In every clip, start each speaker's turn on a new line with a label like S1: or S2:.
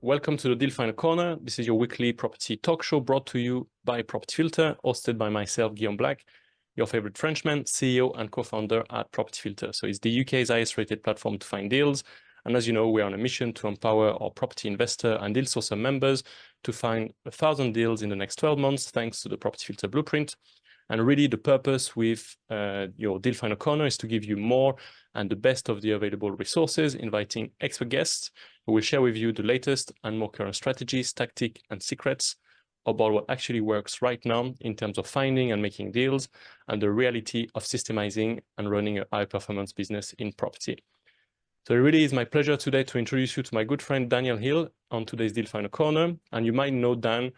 S1: Welcome to the Deal Finder Corner. This is your weekly property talk show brought to you by Property Filter, hosted by myself, Guillaume Black, your favorite Frenchman, CEO and co-founder at Property Filter. So it's the UK's highest rated platform to find deals. And as you know, we're on a mission to empower our property investor and deal sourcer members to find 1,000 deals in the next 12 months, thanks to the Property Filter blueprint. And really the purpose with your Deal Finder Corner is to give you more and the best of the available resources, inviting expert guests who will share with you the latest and more current strategies, tactics, and secrets about what actually works right now in terms of finding and making deals and the reality of systemizing and running a high-performance business in property. So it really is my pleasure today to introduce you to my good friend Daniel Hill on today's Deal Finder Corner. And you might know Dan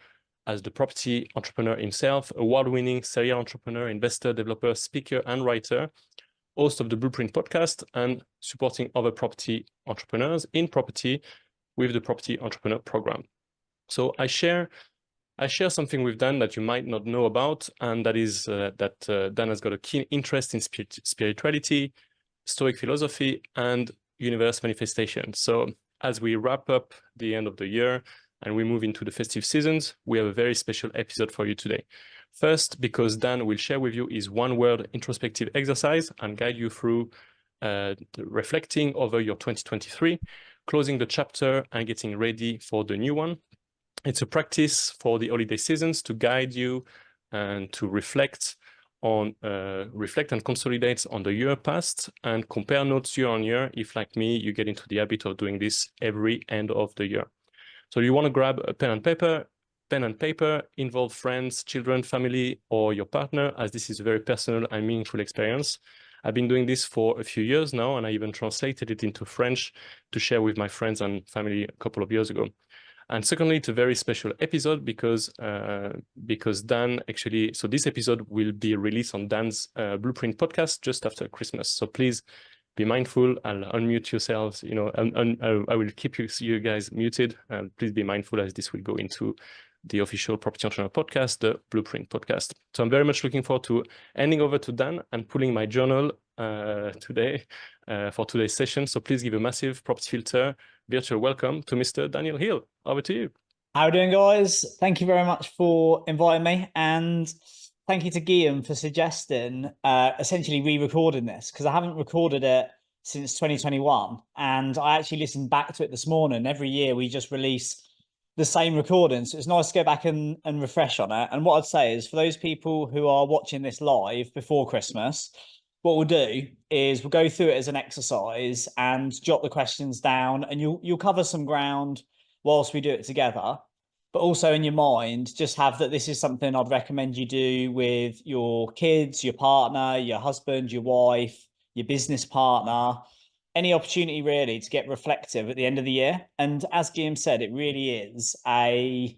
S1: as the property entrepreneur himself, award-winning serial entrepreneur, investor, developer, speaker, and writer, host of the Blueprint podcast, and supporting other property entrepreneurs in property with the Property Entrepreneur Program. So I share something with Dan that you might not know about, and that is that Dan has got a keen interest in spirituality, Stoic philosophy, and universe manifestation. So as we wrap up the end of the year and we move into the festive seasons, we have a very special episode for you today. First, because Dan will share with you his one-word introspective exercise and guide you through reflecting over your 2023, closing the chapter and getting ready for the new one. It's a practice for the holiday seasons to guide you and to reflect and consolidate on the year past and compare notes year on year if, like me, you get into the habit of doing this every end of the year. So you want to grab a pen and paper, involve friends, children, family, or your partner, as this is a very personal and meaningful experience. I've been doing this for a few years now, and I even translated it into French to share with my friends and family a couple of years ago. And secondly, it's a very special episode because Dan actually, so this episode will be released on Dan's Blueprint podcast just after Christmas. So please be mindful. I'll unmute yourselves. I will keep you guys muted. Please be mindful as this will go into the official Property Entrepreneur podcast, the Blueprint podcast. So I'm very much looking forward to handing over to Dan and pulling my journal today for today's session. So please give a massive Property Filter virtual welcome to Mr. Daniel Hill. Over to you.
S2: How are you doing, guys? Thank you very much for inviting me. And thank you to Guillaume for suggesting essentially re-recording this, because I haven't recorded it since 2021. And I actually listened back to it this morning. Every year we just release the same recording. So it's nice to go back and refresh on it. And what I'd say is for those people who are watching this live before Christmas, what we'll do is we'll go through it as an exercise and jot the questions down, and you'll cover some ground whilst we do it together. But also in your mind, just have that this is something I'd recommend you do with your kids, your partner, your husband, your wife, your business partner, any opportunity really to get reflective at the end of the year. And as Guillaume said, it really is a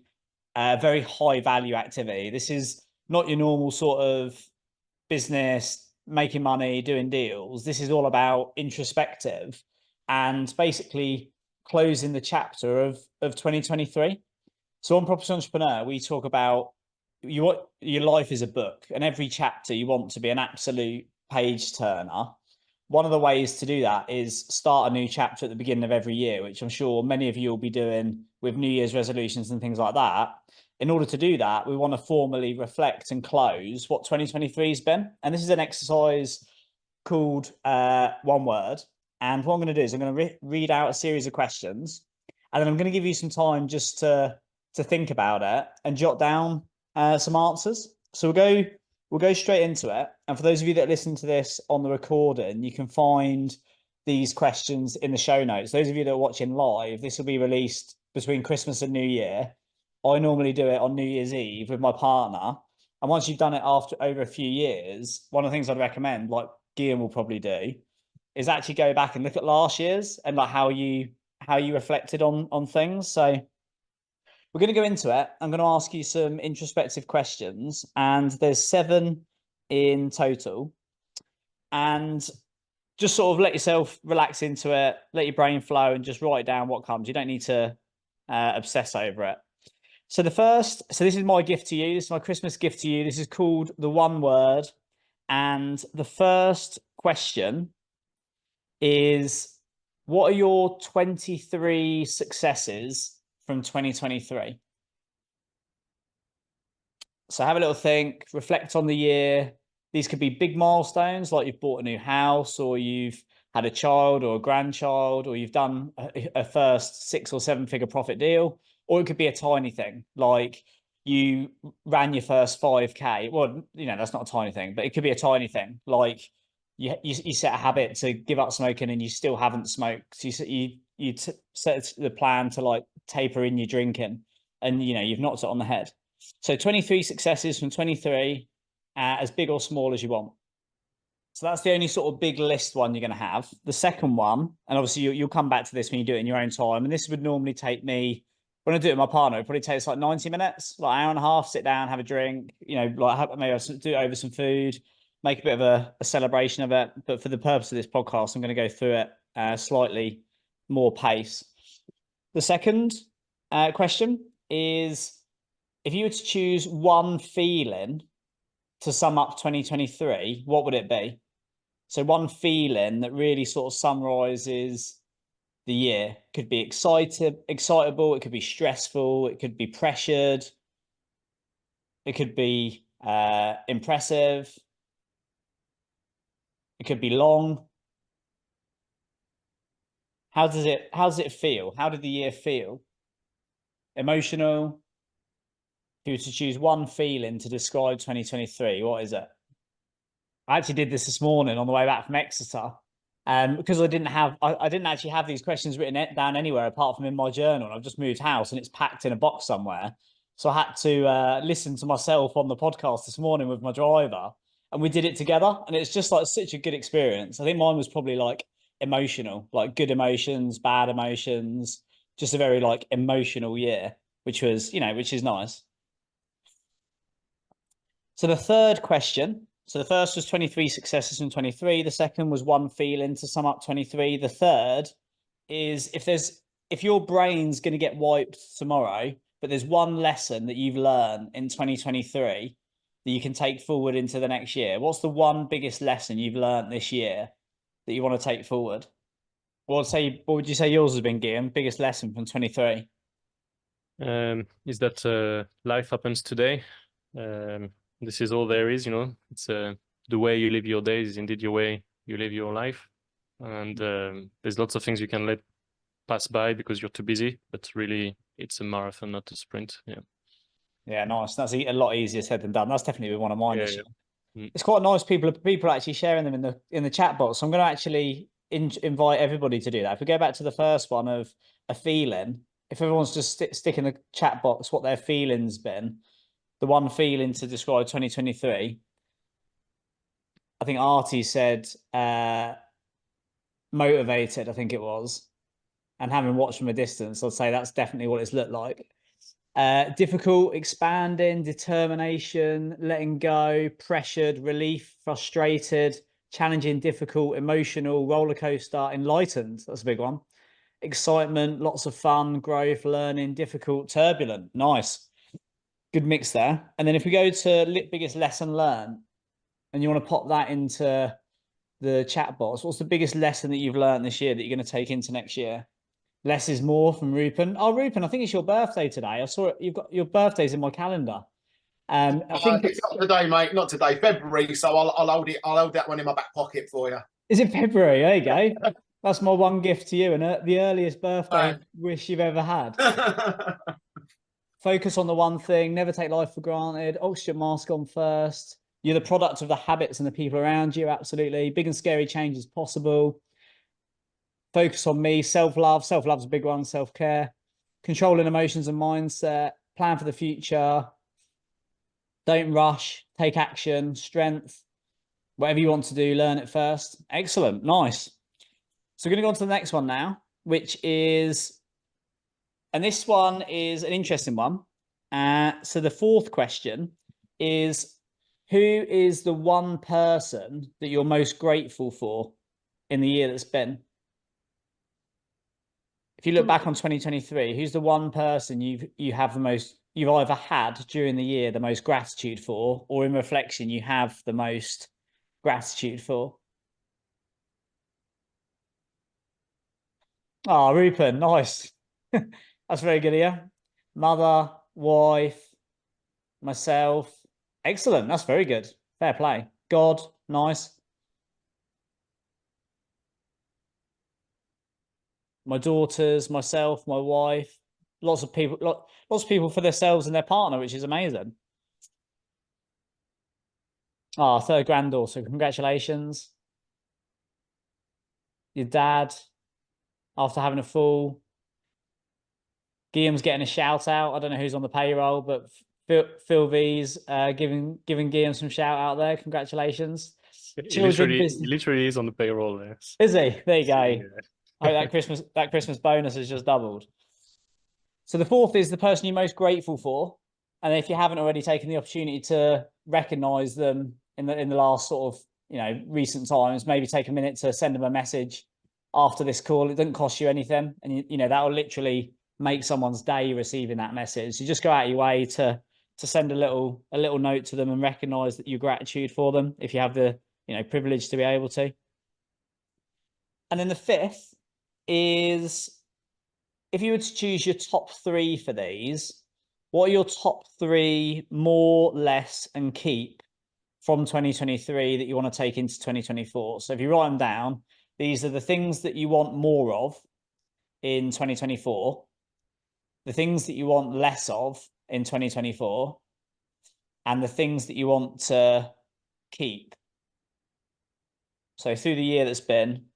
S2: very high value activity. This is not your normal sort of business, making money, doing deals. This is all about introspective and basically closing the chapter of 2023. So on Property Entrepreneur, we talk about your life is a book, and every chapter you want to be an absolute page turner. One of the ways to do that is start a new chapter at the beginning of every year, which I'm sure many of you will be doing with New Year's resolutions and things like that. In order to do that, we want to formally reflect and close what 2023 has been. And this is an exercise called One Word. And what I'm going to do is I'm going to read out a series of questions, and then I'm going to give you some time just to think about it and jot down some answers. So we'll go straight into it. And for those of you that listen to this on the recording, you can find these questions in the show notes. Those of you that are watching live, this will be released between Christmas and New Year. I normally do it on New Year's Eve with my partner. And once you've done it after over a few years, one of the things I'd recommend, like Guillaume will probably do, is actually go back and look at last year's and like how you reflected on things. So we're going to go into it. I'm going to ask you some introspective questions, and there's 7 in total. And just sort of let yourself relax into it, let your brain flow, and just write down what comes. You don't need to obsess over it. So this is my gift to you. This is my Christmas gift to you. This is called the One Word. And the first question is, what are your 23 successes from 2023? So have a little think, reflect on the year. These could be big milestones, like you've bought a new house, or you've had a child or a grandchild, or you've done a first 6 or 7 figure profit deal, or it could be a tiny thing, like you ran your first 5K. Well, you know, that's not a tiny thing, but it could be a tiny thing, like you set a habit to give up smoking and you still haven't smoked. So you set the plan to like taper in your drinking, and you know you've knocked it on the head. So 23 successes from 23, as big or small as you want. So that's the only sort of big list one you're going to have. The second one, and obviously you'll come back to this when you do it in your own time. And this would normally take me, when I do it with my partner, it probably takes like 90 minutes, like an hour and a half, sit down, have a drink, you know, like maybe I'll do it over some food, make a bit of a celebration of it. But for the purpose of this podcast, I'm going to go through it slightly more pace. The second question is, if you were to choose one feeling to sum up 2023, what would it be? So one feeling that really sort of summarizes the year. Could be excitable, it could be stressful, it could be pressured, it could be impressive, it could be long. How does it feel? How did the year feel? Emotional? If you were to choose one feeling to describe 2023, what is it? I actually did this morning on the way back from Exeter, because I didn't actually have these questions written down anywhere apart from in my journal. I've just moved house and it's packed in a box somewhere. So I had to listen to myself on the podcast this morning with my driver, and we did it together. And it's just like such a good experience. I think mine was probably like emotional, like good emotions, bad emotions, just a very like emotional year, which is nice. So the third question, so the first was 23 successes from 23. The second was one feeling to sum up 23. The third is, if your brain's going to get wiped tomorrow, but there's one lesson that you've learned in 2023 that you can take forward into the next year. What's the one biggest lesson you've learned this year that you want to take forward? What would you say yours has been, Guillaume? Biggest lesson from 23?
S1: Is that life happens today. This is all there is, you know. It's the way you live your days is indeed your way you live your life. And there's lots of things you can let pass by because you're too busy, but really it's a marathon, not a sprint. Yeah.
S2: Yeah, nice. That's a lot easier said than done. That's definitely been one of mine this year.
S1: Mm.
S2: It's quite nice. People are actually sharing them in the chat box. So I'm going to actually invite everybody to do that. If we go back to the first one of a feeling, if everyone's just stick in the chat box what their feeling's been, the one feeling to describe 2023. I think Artie said motivated, I think it was. And having watched from a distance, I'd say that's definitely what it's looked like. Difficult, expanding, determination, letting go, pressured, relief, frustrated, challenging, difficult, emotional, roller coaster, enlightened. That's a big one. Excitement, lots of fun, growth, learning, difficult, turbulent. Nice. Good mix there. And then if we go to biggest lesson learned, and you want to pop that into the chat box, what's the biggest lesson that you've learned this year that you're going to take into next year? Less is more from Rupen. Oh, Rupen, I think it's your birthday today. I saw it. You've got your birthday's in my calendar. I think
S3: it's not today, mate. Not today. February. So I'll hold it. I'll hold that one in my back pocket for you.
S2: Is it February? There you go. That's my one gift to you, and the earliest birthday wish you've ever had. Focus on the one thing. Never take life for granted. Oxygen mask on first. You're the product of the habits and the people around you. Absolutely. Big and scary change is possible. Focus on me. Self-love. Self-love's a big one. Self-care. Controlling emotions and mindset. Plan for the future. Don't rush. Take action. Strength. Whatever you want to do, learn it first. Excellent. Nice. So we're going to go on to the next one now, which is, and this one is an interesting one. So the fourth question is, who is the one person that you're most grateful for in the year that's been? If you look back on 2023, who's the one person you've either had during the year the most gratitude for, or in reflection you have the most gratitude for? Oh, Rupen, nice. That's very good of you. Mother, wife, myself. Excellent. That's very good. Fair play. God, nice. My daughters, myself, my wife. Lots of people, lots of people for themselves and their partner, which is amazing. Oh, third granddaughter. Congratulations. Your dad, after having a fall. Guillaume's getting a shout out. I don't know who's on the payroll, but Phil V's giving Guillaume some shout out there. Congratulations.
S1: He literally is on the payroll there.
S2: Is he? There you go.
S1: Yeah.
S2: I hope that Christmas bonus has just doubled. So the fourth is the person you're most grateful for. And if you haven't already taken the opportunity to recognize them in the last sort of, recent times, maybe take a minute to send them a message after this call. It doesn't cost you anything. And that will literally make someone's day receiving that message. You just go out of your way to send a little note to them and recognize that your gratitude for them if you have the privilege to be able to. And then the fifth is, if you were to choose your top three for these, what are your top three more, less, and keep from 2023 that you want to take into 2024? So if you write them down, these are the things that you want more of in 2024, the things that you want less of in 2024, and the things that you want to keep. So through the year that's been,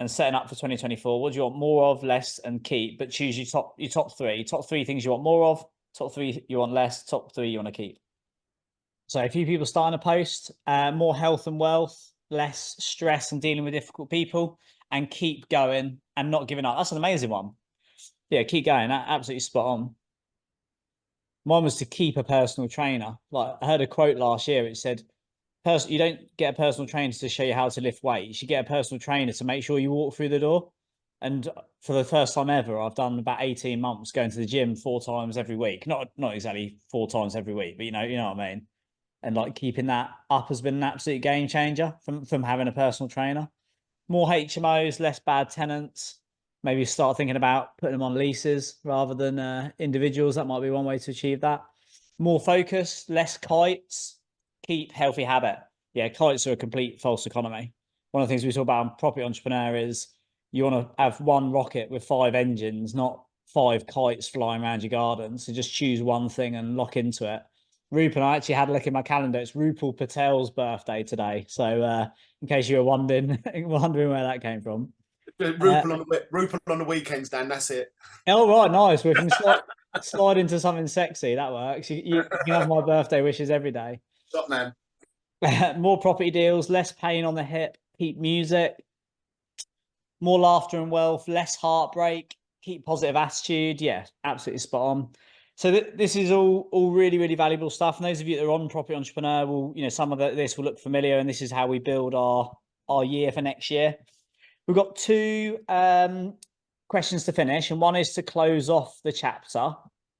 S2: and setting up for 2024, what do you want more of, less, and keep? But choose your top three. Top three things you want more of, top three you want less, top three you want to keep. So a few people starting a post, more health and wealth, less stress and dealing with difficult people, and keep going and not giving up. That's an amazing one. Yeah, keep going. Absolutely spot on. Mine was to keep a personal trainer. Like, I heard a quote last year. It said, you don't get a personal trainer to show you how to lift weights. You get a personal trainer to make sure you walk through the door. And for the first time ever, I've done about 18 months going to the gym 4 times every week. Not exactly 4 times every week, but you know what I mean. And like keeping that up has been an absolute game changer from having a personal trainer. More HMOs, less bad tenants. Maybe start thinking about putting them on leases rather than individuals. That might be one way to achieve that. More focus, less kites. Keep healthy habit. Yeah, kites are a complete false economy. One of the things we talk about on Property Entrepreneur is you want to have one rocket with 5 engines, not 5 kites flying around your garden. So just choose one thing and lock into it. Rupal, I actually had a look in my calendar. It's Rupal Patel's birthday today. So in case you were wondering where that came from.
S3: Rupal on the weekends, Dan. That's it.
S2: Oh, right, nice. We can slide into something sexy. That works. You can have my birthday wishes every day.
S3: Stop, man.
S2: More property deals, less pain on the hip, keep music, more laughter and wealth, less heartbreak, keep positive attitude. Yeah, absolutely spot on. So this is all really, really valuable stuff. And those of you that are on Property Entrepreneur will, some of this will look familiar, and this is how we build our year for next year. We've got 2 questions to finish, and one is to close off the chapter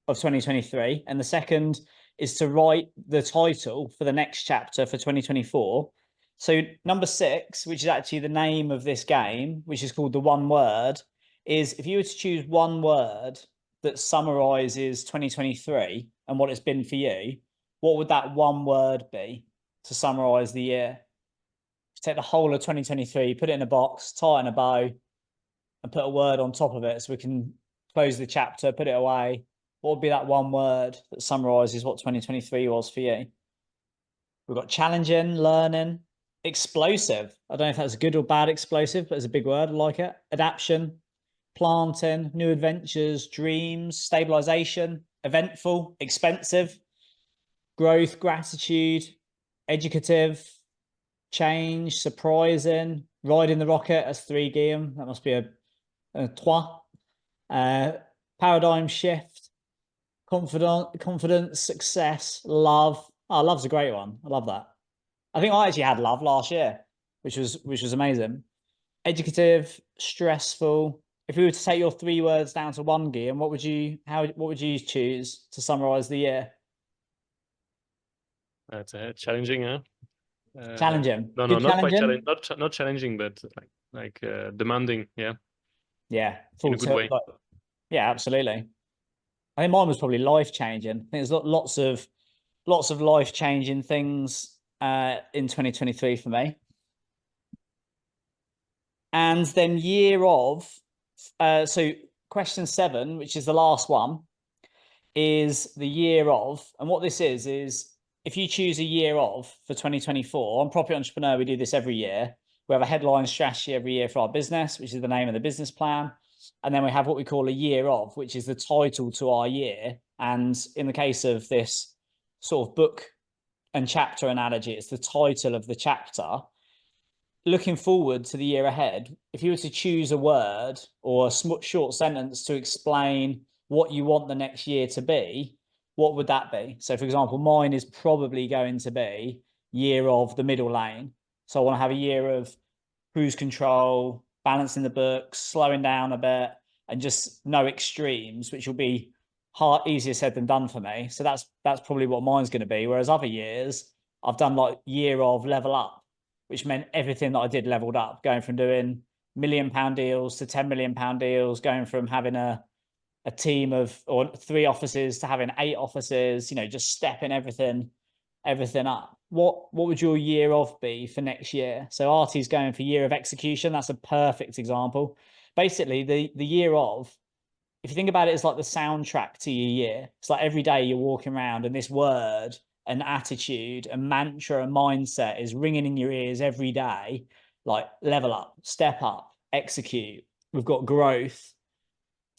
S2: of 2023, and the second is to write the title for the next chapter for 2024. So number 6, which is actually the name of this game, which is called the one word, is if you were to choose one word that summarizes 2023 and what it's been for you, what would that one word be to summarize the year? Take the whole of 2023, put it in a box, tie it in a bow, and put a word on top of it so we can close the chapter, put it away. What would be that one word that summarizes what 2023 was for you? We've got challenging, learning, explosive. I don't know if that's a good or bad explosive, but it's a big word. I like it. Adaption, planting, new adventures, dreams, stabilization, eventful, expensive, growth, gratitude, educative, change, surprising, riding the rocket. That's 3, Guillaume. That must be a 3. Paradigm shift, confidence, success, love. Oh, love's a great one. I love that. I think I actually had love last year, which was amazing. Educative, stressful. If we were to take your 3 words down to 1, Guillaume, what would you choose to summarize the year?
S1: That's challenging, huh?
S2: Challenging.
S1: No,
S2: Good
S1: not quite
S2: challenging.
S1: challenging. Not challenging, but like demanding. Yeah.
S2: Yeah,
S1: In a good way.
S2: Yeah, absolutely. I think mine was probably life changing. I think there's lots of life changing things in 2023 for me. And then year of, so question 7, which is the last one, is the year of. And what this is if you choose a year of for 2024, on Property Entrepreneur, we do this every year. We have a headline strategy every year for our business, which is the name of the business plan. And then we have what we call a year of, which is the title to our year. And in the case of this sort of book and chapter analogy, it's the title of the chapter. Looking forward to the year ahead, if you were to choose a word or a short sentence to explain what you want the next year to be, what would that be? So, for example, mine is probably going to be year of the middle lane. So I want to have a year of cruise control, balancing the books, slowing down a bit, and just no extremes, which will be easier said than done for me. So that's probably what mine's going to be. Whereas other years, I've done like year of level up, which meant everything that I did leveled up, going from doing £1 million deals to £10 million deals, going from having a team of or 3 offices to having 8 offices, just stepping everything up. What would your year of be for next year? So Artie's going for year of execution. That's a perfect example. Basically, the year of, if you think about it, it's like the soundtrack to your year. It's like every day you're walking around and this word and attitude and mantra and mindset is ringing in your ears every day, like level up, step up, execute. We've got growth.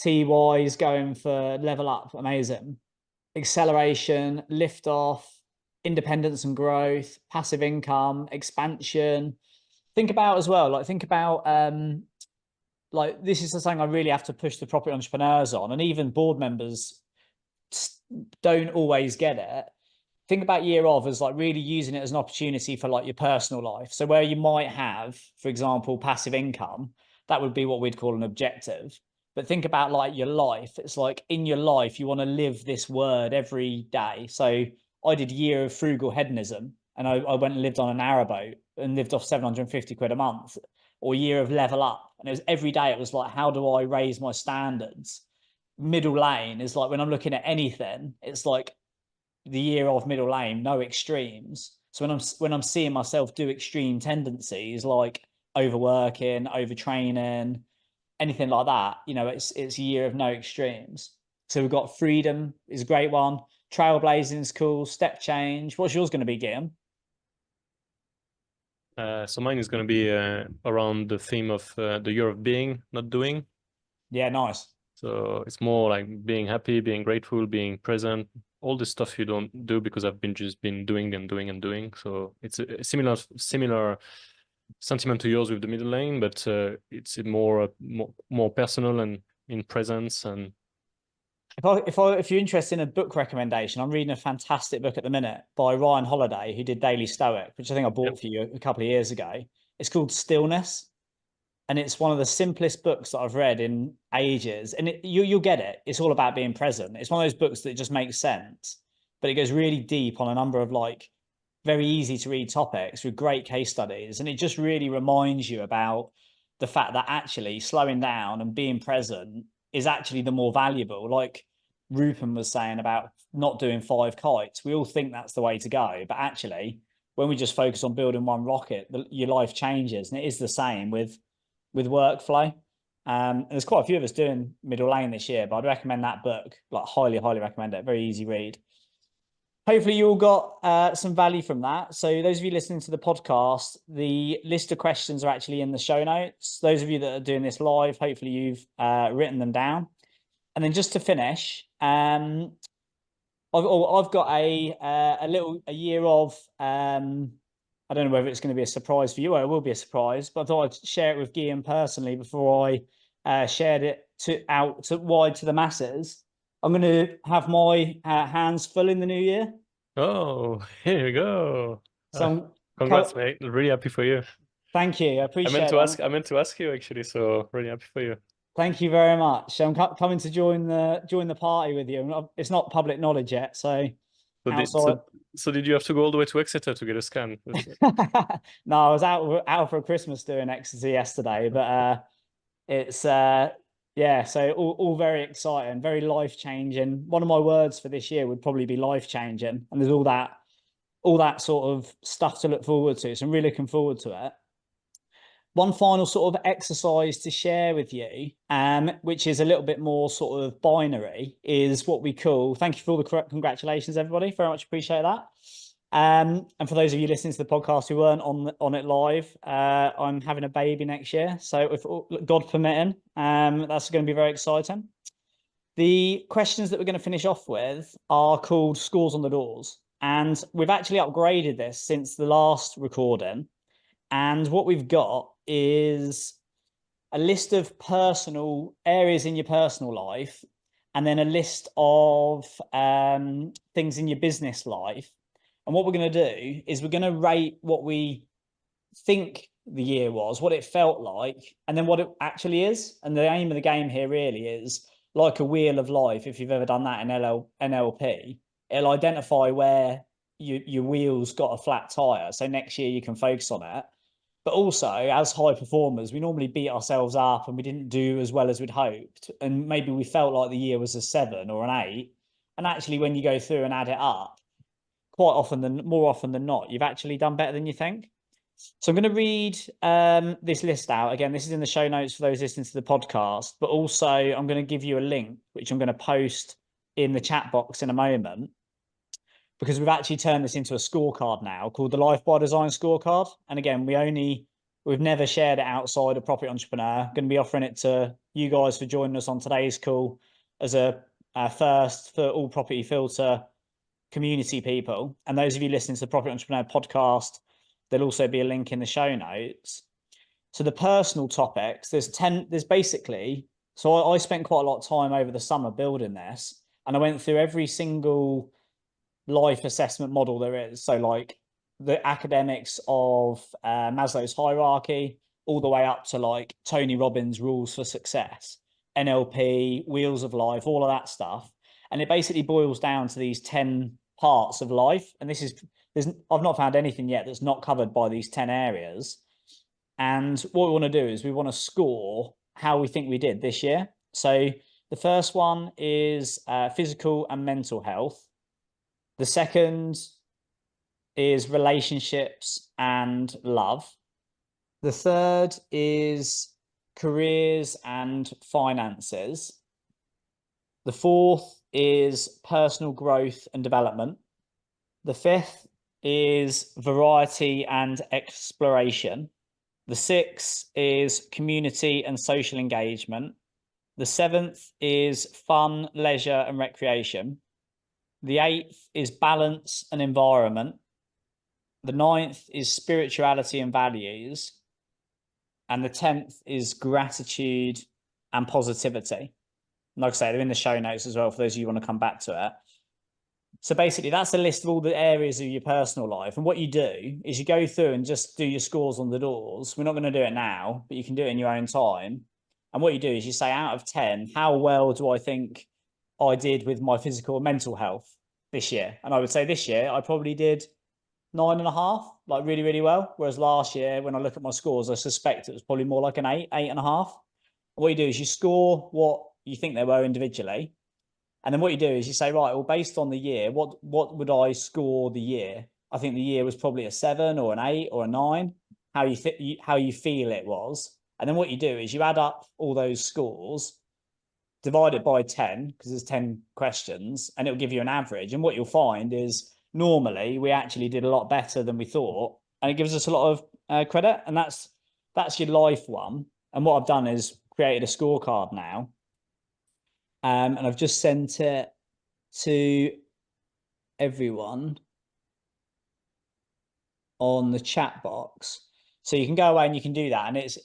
S2: TY is going for level up, amazing. Acceleration, lift off, independence and growth, passive income, expansion. Think about as well, like this is the thing I really have to push the property entrepreneurs on, and even board members don't always get it. Think about year of as like really using it as an opportunity for like your personal life. So where you might have, for example, passive income, that would be what we'd call an objective. But think about like your life. It's like in your life, you want to live this word every day. So I did year of frugal hedonism, and I went and lived on a narrowboat and lived off 750 quid a month, or year of level up. And it was every day, it was like, how do I raise my standards? Middle lane is like when I'm looking at anything, it's like the year of middle lane, no extremes. So when I'm seeing myself do extreme tendencies like overworking, overtraining, anything like that, it's a year of no extremes. So we've got freedom is a great one. Trailblazing is cool. Step change. What's yours going to be, Guillaume?
S1: So mine is going to be around the theme of the year of being, not doing.
S2: Yeah, nice.
S1: So it's more like being happy, being grateful, being present, all the stuff you don't do because I've just been doing and doing and doing. So it's a similar sentiment to yours with the middle lane, but it's more personal and in presence. And
S2: if you're interested in a book recommendation, I'm reading a fantastic book at the minute by Ryan Holiday, who did Daily Stoic, which I think I bought for you a couple of years ago. It's called Stillness, and it's one of the simplest books that I've read in ages. And you'll get it. It's all about being present. It's one of those books that just makes sense, but it goes really deep on a number of like very easy to read topics with great case studies. And it just really reminds you about the fact that actually slowing down and being present is actually the more valuable. Like Rupen was saying about not doing 5 kites. We all think that's the way to go, but actually when we just focus on building one rocket, your life changes. And it is the same with workflow. And there's quite a few of us doing middle lane this year, but I'd recommend that book, like highly recommend it. Very easy read. Hopefully you all got some value from that. So those of you listening to the podcast, the list of questions are actually in the show notes. Those of you that are doing this live, hopefully you've written them down. And then just to finish, I've got a year of, I don't know whether it's going to be a surprise for you, or it will be a surprise, but I thought I'd share it with Guillaume personally before I shared it wide to the masses. I'm going to have my hands full in the new year.
S1: Oh, here we go.
S2: So
S1: congrats, mate. Really happy for you.
S2: Thank you. I appreciate it.
S1: I meant to ask you actually, so really happy for you.
S2: Thank you very much. I'm coming to join the party with you. It's not public knowledge yet, so
S1: did you have to go all the way to Exeter to get a scan?
S2: No, I was out for Christmas doing ecstasy yesterday, but it's Yeah, so all very exciting, very life-changing. One of my words for this year would probably be life-changing, and there's all that sort of stuff to look forward to. So I'm really looking forward to it. One final sort of exercise to share with you, which is a little bit more sort of binary, is what we call, thank you for all the congratulations, everybody. Very much appreciate that. And for those of you listening to the podcast who weren't on it live, I'm having a baby next year. So if God permitting, that's going to be very exciting. The questions that we're going to finish off with are called scores on the doors. And we've actually upgraded this since the last recording. And what we've got is a list of personal areas in your personal life, and then a list of things in your business life. And what we're going to do is we're going to rate what we think the year was, what it felt like, and then what it actually is. And the aim of the game here really is like a wheel of life. If you've ever done that in NLP, it'll identify where your wheels got a flat tire. So next year you can focus on it. But also, as high performers, we normally beat ourselves up and we didn't do as well as we'd hoped. And maybe we felt like the year was a 7 or an 8. And actually, when you go through and add it up, more often than not, you've actually done better than you think. So I'm going to read this list out. Again, this is in the show notes for those listening to the podcast, but also I'm going to give you a link, which I'm going to post in the chat box in a moment, because we've actually turned this into a scorecard now called the Life by Design scorecard. And again, we've never shared it outside of Property Entrepreneur. Going to be offering it to you guys for joining us on today's call as a first for all Property Filter community people. And those of you listening to the Property Entrepreneur podcast, there'll also be a link in the show notes. So the personal topics, there's basically, so I spent quite a lot of time over the summer building this, and I went through every single life assessment model there is. So like the academics of Maslow's hierarchy, all the way up to like Tony Robbins' rules for success, NLP, wheels of life, all of that stuff. And it basically boils down to these 10 parts of life. And I've not found anything yet that's not covered by these 10 areas. And what we want to do is we want to score how we think we did this year. So the first one is physical and mental health. The second is relationships and love. The third is careers and finances. The fourth is personal growth and development. The fifth is variety and exploration. The sixth is community and social engagement. The seventh is fun, leisure and recreation. The eighth is balance and environment. The ninth is spirituality and values. And the 10th is gratitude and positivity. Like I say, they're in the show notes as well for those of you who want to come back to it. So basically, that's a list of all the areas of your personal life. And what you do is you go through and just do your scores on the doors. We're not going to do it now, but you can do it in your own time. And what you do is you say, out of 10, how well do I think I did with my physical and mental health this year? And I would say this year, I probably did 9.5, like really, really well. Whereas last year, when I look at my scores, I suspect it was probably more like an 8.5. What you do is you score what you think they were individually. And then what you do is you say, right, well, based on the year, what would I score the year? I think the year was probably a 7 or an 8 or a 9, how you feel it was. And then what you do is you add up all those scores, divide it by 10, because there's 10 questions, and it'll give you an average. And what you'll find is normally we actually did a lot better than we thought. And it gives us a lot of credit. And that's your life one. And what I've done is created a scorecard now. And I've just sent it to everyone on the chat box. So you can go away and you can do that. And it's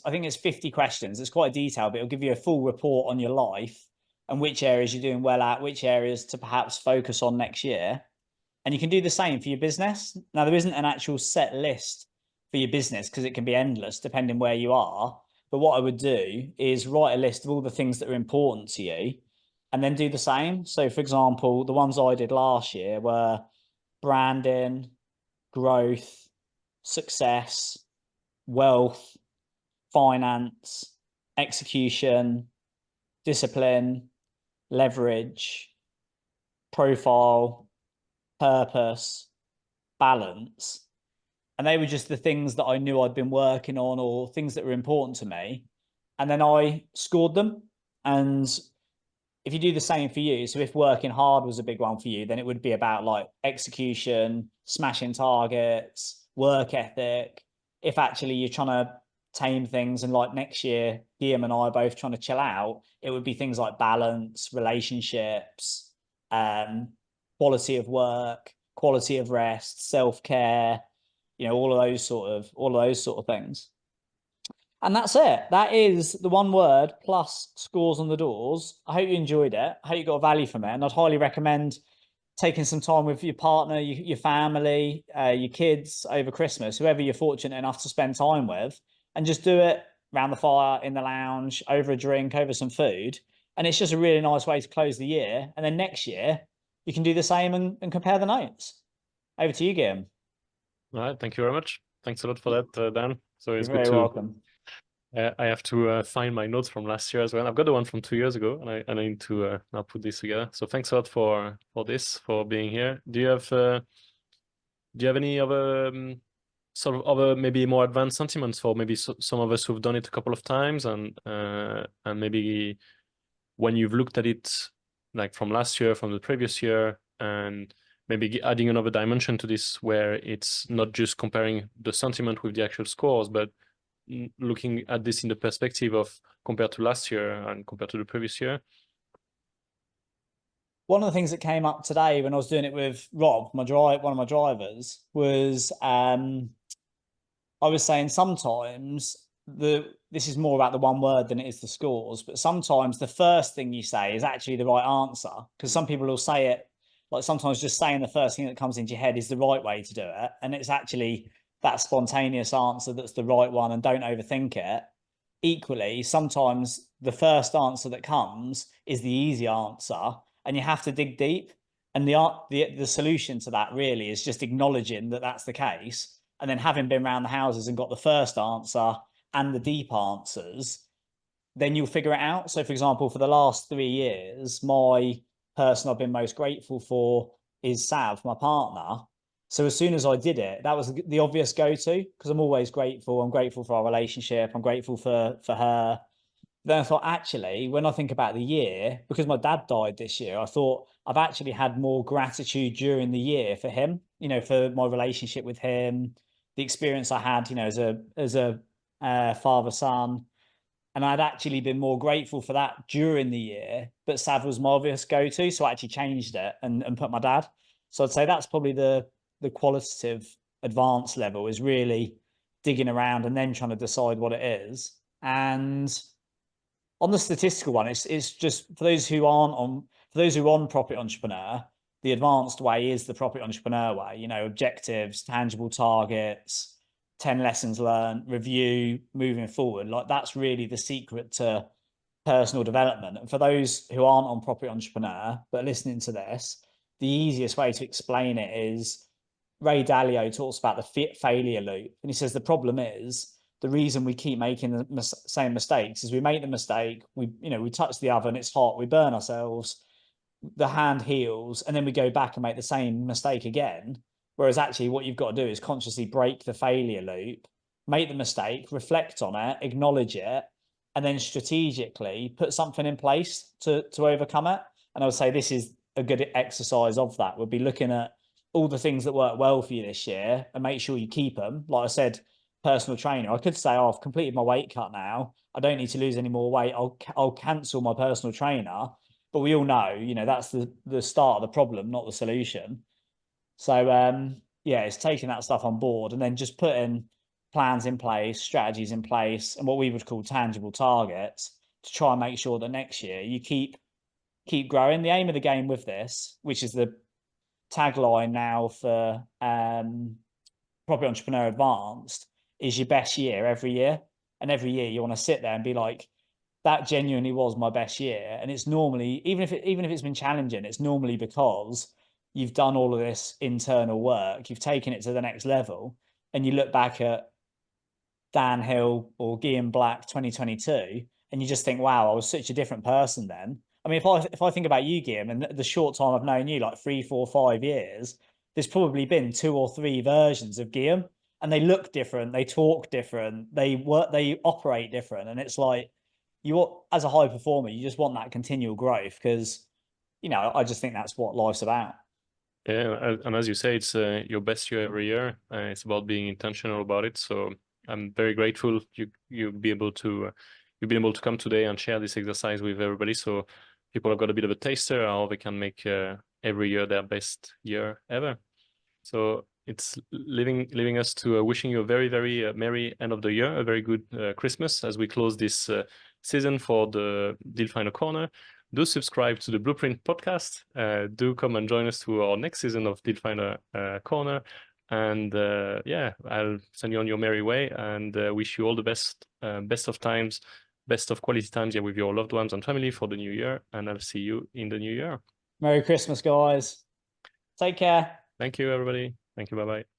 S2: I think it's 50 questions. It's quite detailed, but it'll give you a full report on your life and which areas you're doing well at, which areas to perhaps focus on next year. And you can do the same for your business. Now, there isn't an actual set list for your business because it can be endless depending where you are. But what I would do is write a list of all the things that are important to you and then do the same. So, for example, the ones I did last year were branding, growth, success, wealth, finance, execution, discipline, leverage, profile, purpose, balance. And they were just the things that I knew I'd been working on or things that were important to me. And then I scored them. And if you do the same for you, so if working hard was a big one for you, then it would be about like execution, smashing targets, work ethic. If actually you're trying to tame things, and like next year, Guillaume and I are both trying to chill out, it would be things like balance, relationships, quality of work, quality of rest, self-care, all of those sort of things. And that's it. That is the one word plus scores on the doors. I hope you enjoyed it. I hope you got value from it. And I'd highly recommend taking some time with your partner, your family, your kids over Christmas, whoever you're fortunate enough to spend time with, and just do it around the fire, in the lounge, over a drink, over some food. And it's just a really nice way to close the year. And then next year, you can do the same and compare the notes. Over to you, Guillaume.
S1: All right, thank you very much. Thanks a lot for that, Dan. So it's
S2: You're
S1: good
S2: very
S1: to.
S2: welcome.
S1: I have to find my notes from last year as well. I've got the one from 2 years ago, and I need to now put this together. So thanks a lot for being here. Do you have any other sort of other maybe more advanced sentiments for maybe some of us who've done it a couple of times, and maybe when you've looked at it like from last year, from the previous year, and maybe adding another dimension to this where it's not just comparing the sentiment with the actual scores, but looking at this in the perspective of compared to last year and compared to the previous year?
S2: One of the things that came up today when I was doing it with Rob, one of my drivers, was I was saying sometimes this is more about the one word than it is the scores, but sometimes the first thing you say is actually the right answer, because some people will say it like sometimes just saying the first thing that comes into your head is the right way to do it, and it's actually that spontaneous answer that's the right one, and don't overthink it. Equally, sometimes the first answer that comes is the easy answer, and you have to dig deep. And the solution to that really is just acknowledging that that's the case, and then having been around the houses and got the first answer and the deep answers, then you'll figure it out. So, for example, for the last 3 years, my person I've been most grateful for is Sav, my partner. So as soon as I did it, that was the obvious go-to, because I'm always grateful. I'm grateful for our relationship. I'm grateful for her. Then I thought, actually, when I think about the year, because my dad died this year, I thought I've actually had more gratitude during the year for him, for my relationship with him, the experience I had, as a father-son. And I'd actually been more grateful for that during the year, but Sav was my obvious go-to. So I actually changed it and put my dad. So I'd say that's probably the qualitative advanced level, is really digging around and then trying to decide what it is. And on the statistical one, it's just for those who are on Profit Entrepreneur, the advanced way is the Profit Entrepreneur way, objectives, tangible targets, 10 lessons learned, review, moving forward. Like that's really the secret to personal development. And for those who aren't on Profit Entrepreneur, but listening to this, the easiest way to explain it is Ray Dalio talks about the failure loop. And he says the problem is the reason we keep making the same mistakes is we make the mistake, we touch the oven, it's hot, we burn ourselves, the hand heals, and then we go back and make the same mistake again. Whereas actually what you've got to do is consciously break the failure loop, make the mistake, reflect on it, acknowledge it, and then strategically put something in place to overcome it. And I would say this is a good exercise of that. We'll be looking at all the things that work well for you this year and make sure you keep them. Like I said, personal trainer, I could say, oh, I've completed my weight cut now, I don't need to lose any more weight, I'll cancel my personal trainer. But we all know, that's the start of the problem, not the solution. So yeah, it's taking that stuff on board and then just putting plans in place, strategies in place, and what we would call tangible targets to try and make sure that next year you keep growing. The aim of the game with this, which is the tagline now for Profit Entrepreneur Advanced, is your best year every year. And every year you want to sit there and be like, that genuinely was my best year. And it's normally, even if it's been challenging, it's normally because you've done all of this internal work, you've taken it to the next level, and you look back at Dan Hill or Guillaume Black 2022, and you just think, wow, I was such a different person then. I mean, if I think about you, Guillaume, and the short time I've known you, like 3, 4, 5 years, there's probably been 2 or 3 versions of Guillaume, and they look different, they talk different, they operate different, and it's like, you, as a high performer, you just want that continual growth, because, you know, I just think that's what life's about.
S1: Yeah, and as you say, it's your best year every year. It's about being intentional about it. So I'm very grateful you've been able to come today and share this exercise with everybody. So people have got a bit of a taster how they can make every year their best year ever. So it's leaving us to wishing you a very, very merry end of the year, a very good Christmas as we close this season for the Deal Finder Corner. Do subscribe to the Blueprint podcast. Do come and join us to our next season of Deal Finder Corner. And yeah, I'll send you on your merry way and wish you all the best, best of times, best of quality times with your loved ones and family for the new year. And I'll see you in the new year.
S2: Merry Christmas, guys. Take care.
S1: Thank you, everybody. Thank you. Bye-bye.